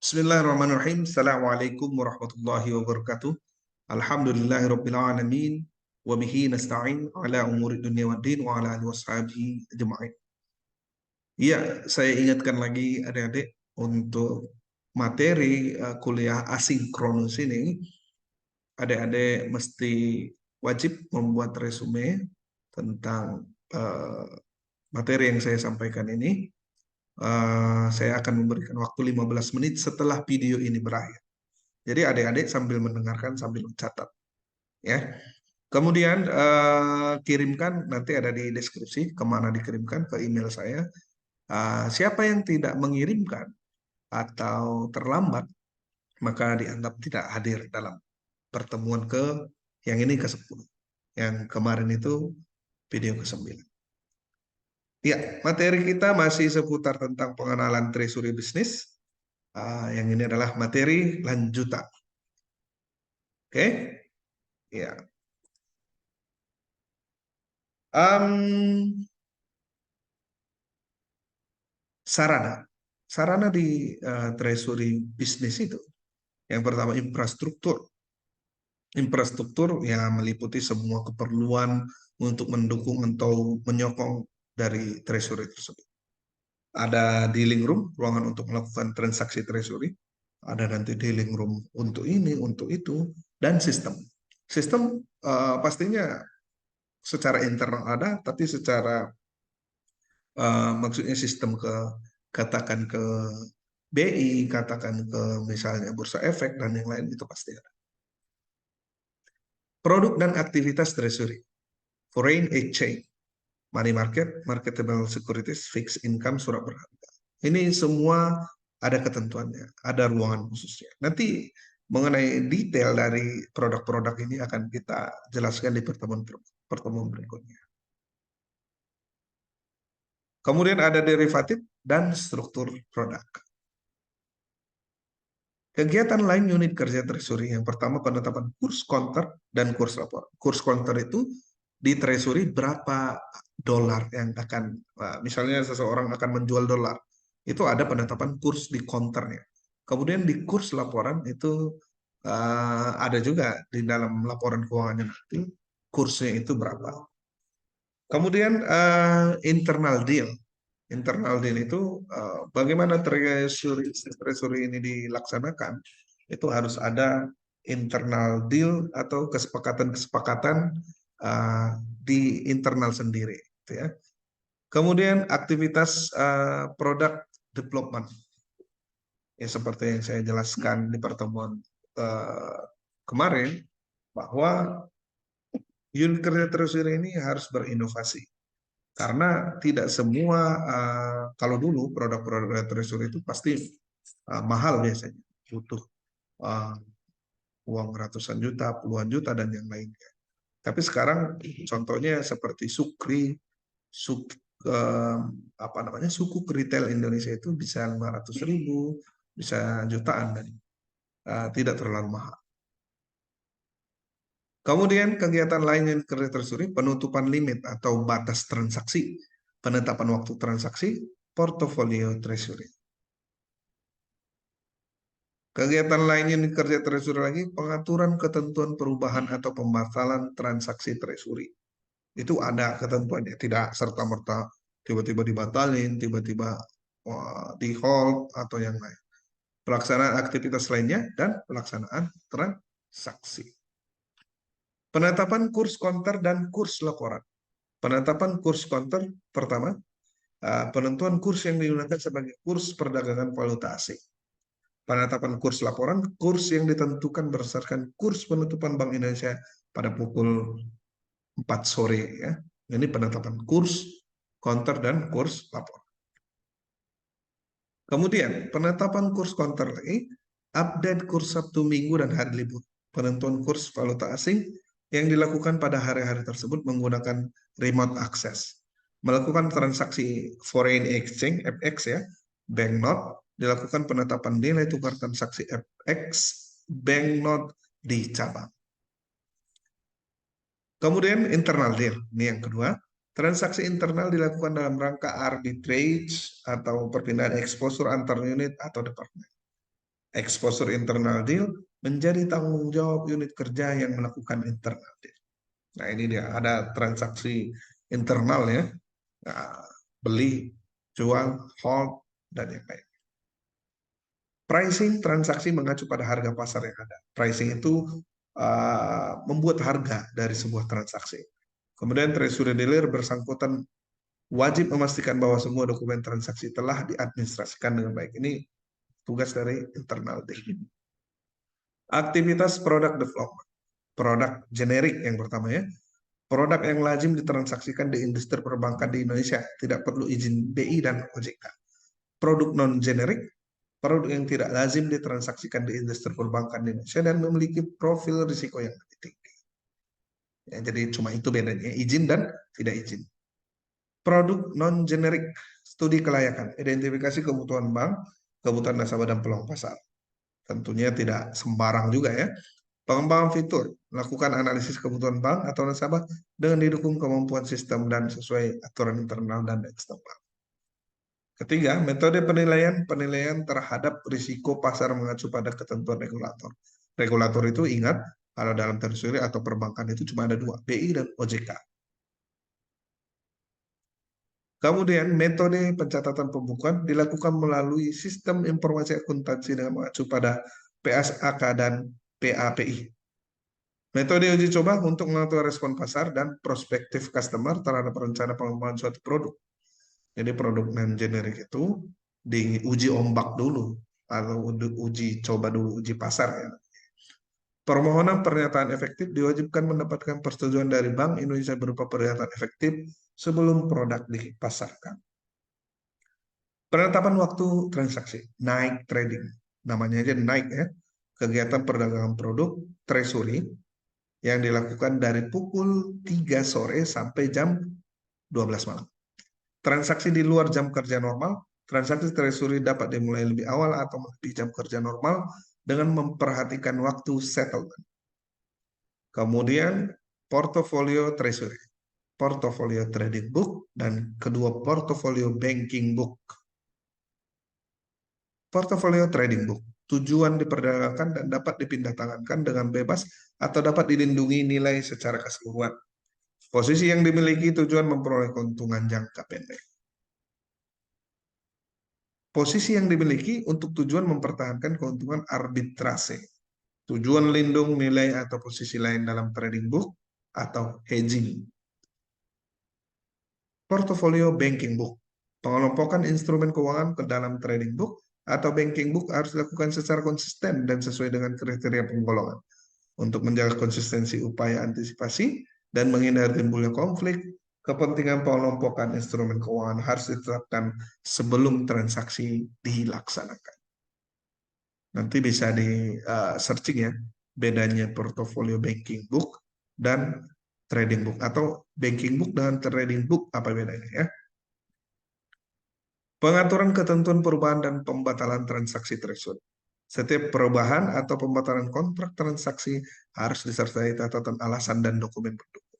Bismillahirrahmanirrahim. Assalamualaikum warahmatullahi wabarakatuh. Alhamdulillahirabbil alamin wa bihi nasta'in ala umuri dunya waddin wa ala alihi washabihi ajma'in. Iya, saya ingatkan lagi adik-adik untuk materi kuliah asinkronus ini, adik-adik mesti wajib membuat resume tentang materi yang saya sampaikan ini. Saya akan memberikan waktu 15 menit setelah video ini berakhir. Jadi adik-adik sambil mendengarkan sambil mencatat, ya. Kemudian kirimkan, nanti ada di deskripsi kemana dikirimkan, ke email saya. Siapa yang tidak mengirimkan atau terlambat, maka dianggap tidak hadir dalam pertemuan yang ini ke-10. Yang kemarin itu video ke-9. Ya, materi kita masih seputar tentang pengenalan treasury bisnis. Yang ini adalah materi lanjutan. Oke? Ya. Sarana di treasury bisnis itu, yang pertama infrastruktur yang meliputi semua keperluan untuk mendukung atau menyokong dari treasury tersebut. Ada dealing room, ruangan untuk melakukan transaksi treasury, ada nanti dealing room untuk ini, untuk itu, dan sistem pastinya secara internal ada, tapi secara maksudnya sistem katakan ke BI, katakan ke misalnya bursa efek dan yang lain, itu pasti ada. Produk dan aktivitas treasury, foreign exchange, money market, marketable securities, fixed income, surat berharga. Ini semua ada ketentuannya, ada ruangan khususnya. Nanti mengenai detail dari produk-produk ini akan kita jelaskan di pertemuan berikutnya. Kemudian ada derivatif dan struktur produk. Kegiatan lain unit kerja treasury, yang pertama penetapan kurs counter dan kurs lapor. Kurs counter itu di treasury berapa dolar yang akan, misalnya seseorang akan menjual dolar, itu ada penetapan kurs di counternya. Kemudian di kurs laporan itu ada juga di dalam laporan keuangannya nanti kursnya itu berapa. Kemudian internal deal. Internal deal itu bagaimana treasury ini dilaksanakan, itu harus ada internal deal atau kesepakatan-kesepakatan di internal sendiri, gitu ya. Kemudian aktivitas product development, ya seperti yang saya jelaskan di pertemuan kemarin, bahwa unit kerja treasury ini harus berinovasi. Karena tidak semua, kalau dulu produk-produk treasury itu pasti mahal biasanya, butuh uang ratusan juta, puluhan juta, dan yang lainnya. Tapi sekarang contohnya seperti suku retail Indonesia itu bisa 500.000, bisa jutaan, dan tidak terlalu mahal. Kemudian kegiatan lain yang kerja treasury, penutupan limit atau batas transaksi, penetapan waktu transaksi, portofolio treasury. Kegiatan lain yang kerja treasury lagi, pengaturan ketentuan perubahan atau pembatalan transaksi treasury. Itu ada ketentuannya, tidak serta-merta tiba-tiba dibatalin, tiba-tiba di hold atau yang lain. Pelaksanaan aktivitas lainnya dan pelaksanaan transaksi. Penetapan kurs counter dan kurs laporan. Penetapan kurs counter pertama, penentuan kurs yang digunakan sebagai kurs perdagangan valuta asing. Penetapan kurs laporan, kurs yang ditentukan berdasarkan kurs penutupan Bank Indonesia pada pukul 4 sore. Ya. Ini penetapan kurs counter dan kurs laporan. Kemudian penetapan kurs counter lagi, update kurs Sabtu, Minggu, dan hari libur. Penentuan kurs valuta asing yang dilakukan pada hari-hari tersebut menggunakan remote access. Melakukan transaksi foreign exchange, FX ya, banknote, dilakukan penetapan nilai tukar transaksi FX, banknote di cabang. Kemudian internal deal, ini yang kedua. Transaksi internal dilakukan dalam rangka arbitrage atau perpindahan exposure antar unit atau departemen. Exposure internal deal menjadi tanggung jawab unit kerja yang melakukan internal deal. Nah, ini dia ada transaksi internal ya. Nah, beli, jual, hold, dan yang lain. Pricing transaksi mengacu pada harga pasar yang ada. Pricing itu membuat harga dari sebuah transaksi. Kemudian treasury dealer bersangkutan wajib memastikan bahwa semua dokumen transaksi telah diadministrasikan dengan baik. Ini tugas dari internal dealing. Aktivitas product development. Produk generik yang pertama ya. Produk yang lazim ditransaksikan di industri perbankan di Indonesia tidak perlu izin BI dan OJK. Produk non-generik, produk yang tidak lazim ditransaksikan di industri perbankan di Indonesia dan memiliki profil risiko yang lebih tinggi. Ya, jadi cuma itu bedanya, izin dan tidak izin. Produk non-generik, studi kelayakan, identifikasi kebutuhan bank, kebutuhan nasabah dan peluang pasar. Tentunya tidak sembarang juga ya. Pengembangan fitur, melakukan analisis kebutuhan bank atau nasabah dengan didukung kemampuan sistem dan sesuai aturan internal dan eksternal. Ketiga, metode penilaian terhadap risiko pasar mengacu pada ketentuan regulator. Regulator itu ingat, kalau dalam treasury atau perbankan itu cuma ada dua, BI dan OJK. Kemudian metode pencatatan pembukuan dilakukan melalui sistem informasi akuntansi dengan mengacu pada PSAK dan PAPI. Metode uji coba untuk mengatur respon pasar dan prospektif customer terhadap rencana pengembangan suatu produk. Jadi produk non-generik itu diuji ombak dulu, atau uji coba dulu, uji pasar ya. Permohonan pernyataan efektif diwajibkan mendapatkan persetujuan dari Bank Indonesia berupa pernyataan efektif sebelum produk dipasarkan. Penetapan waktu transaksi, naik trading, namanya aja naik ya. Kegiatan perdagangan produk treasury yang dilakukan dari pukul 3 sore sampai jam 12 malam. Transaksi di luar jam kerja normal, transaksi treasury dapat dimulai lebih awal atau di jam kerja normal dengan memperhatikan waktu settlement. Kemudian portofolio treasury, portofolio trading book, dan kedua portofolio banking book. Portofolio trading book tujuan diperdagangkan dan dapat dipindahtangankan dengan bebas atau dapat dilindungi nilai secara keseluruhan. Posisi yang dimiliki tujuan memperoleh keuntungan jangka pendek. Posisi yang dimiliki untuk tujuan mempertahankan keuntungan arbitrase. Tujuan lindung nilai atau posisi lain dalam trading book atau hedging. Portofolio banking book. Pengelompokan instrumen keuangan ke dalam trading book atau banking book harus dilakukan secara konsisten dan sesuai dengan kriteria penggolongan. Untuk menjaga konsistensi upaya antisipasi dan menghindari timbulnya konflik, kepentingan pengelompokan instrumen keuangan harus ditetapkan sebelum transaksi dilaksanakan. Nanti bisa di searching ya, bedanya portfolio banking book dan trading book, atau banking book dengan trading book apa bedanya ya. Pengaturan ketentuan perubahan dan pembatalan transaksi treasury. Setiap perubahan atau pembatalan kontrak transaksi harus disertai catatan alasan dan dokumen pendukung.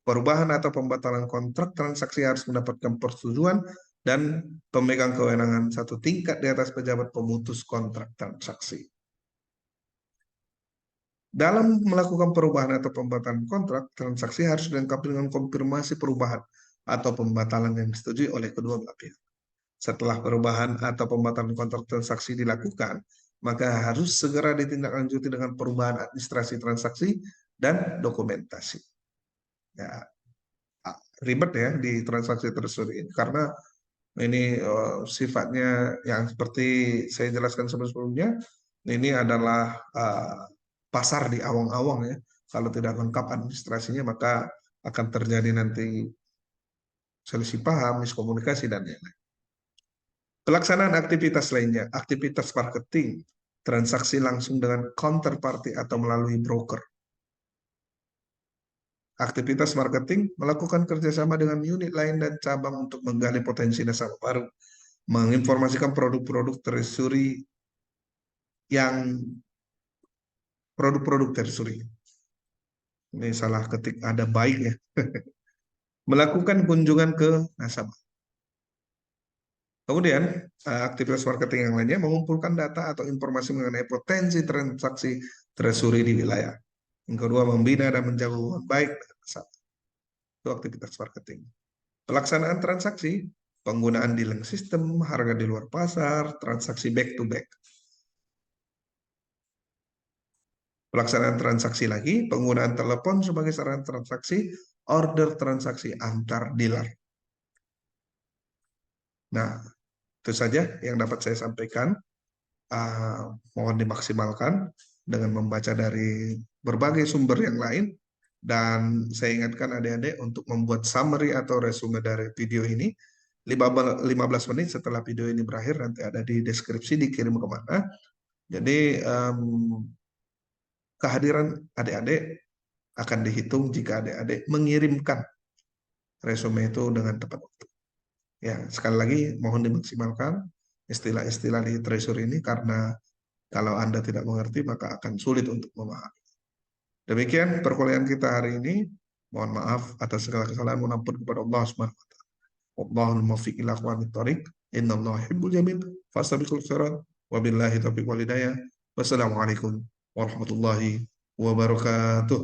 Perubahan atau pembatalan kontrak transaksi harus mendapatkan persetujuan dan pemegang kewenangan satu tingkat di atas pejabat pemutus kontrak transaksi. Dalam melakukan perubahan atau pembatalan kontrak transaksi harus dilengkapi dengan konfirmasi perubahan atau pembatalan yang disetujui oleh kedua belah pihak. Setelah perubahan atau pembatalan kontrak transaksi dilakukan, maka harus segera ditindaklanjuti dengan perubahan administrasi transaksi dan dokumentasi. Ya, ribet ya di transaksi tersebut ini, karena ini sifatnya yang seperti saya jelaskan sebelumnya, ini adalah pasar di awang-awang ya. Kalau tidak lengkap administrasinya, maka akan terjadi nanti selisih paham, miskomunikasi, dan lain-lain. Pelaksanaan aktivitas lainnya, aktivitas marketing, transaksi langsung dengan counterparty atau melalui broker. Aktivitas marketing melakukan kerjasama dengan unit lain dan cabang untuk menggali potensi nasabah baru, menginformasikan produk-produk treasury yang produk-produk treasury. Ini salah ketik, ada baik ya. Melakukan kunjungan ke nasabah. Kemudian, aktivitas marketing yang lainnya mengumpulkan data atau informasi mengenai potensi transaksi treasury di wilayah. Yang kedua, membina dan menjaga hubungan baik dengan nasabah. Itu aktivitas marketing. Pelaksanaan transaksi, penggunaan dealing system, harga di luar pasar, transaksi back to back. Pelaksanaan transaksi lagi, penggunaan telepon sebagai sarana transaksi, order transaksi antar dealer. Nah, itu saja yang dapat saya sampaikan. Mohon dimaksimalkan dengan membaca dari berbagai sumber yang lain. Dan saya ingatkan adik-adik untuk membuat summary atau resume dari video ini. 15 menit setelah video ini berakhir, nanti ada di deskripsi dikirim kemana. Jadi kehadiran adik-adik akan dihitung jika adik-adik mengirimkan resume itu dengan tepat waktu. Ya, sekali lagi mohon dimaksimalkan istilah-istilah di treasury ini karena kalau Anda tidak mengerti maka akan sulit untuk memahami. Demikian perkuliahan kita hari ini. Mohon maaf atas segala kesalahan, mohon ampun kepada Allah Subhanahu wa taala. Wallahul muwaffiq ila aqwamit thoriq. Innallaha yuhibbul jamil. Fastabiqul khairat. Wabillahi taufiq wal hidayah. Wassalamualaikum warahmatullahi wabarakatuh.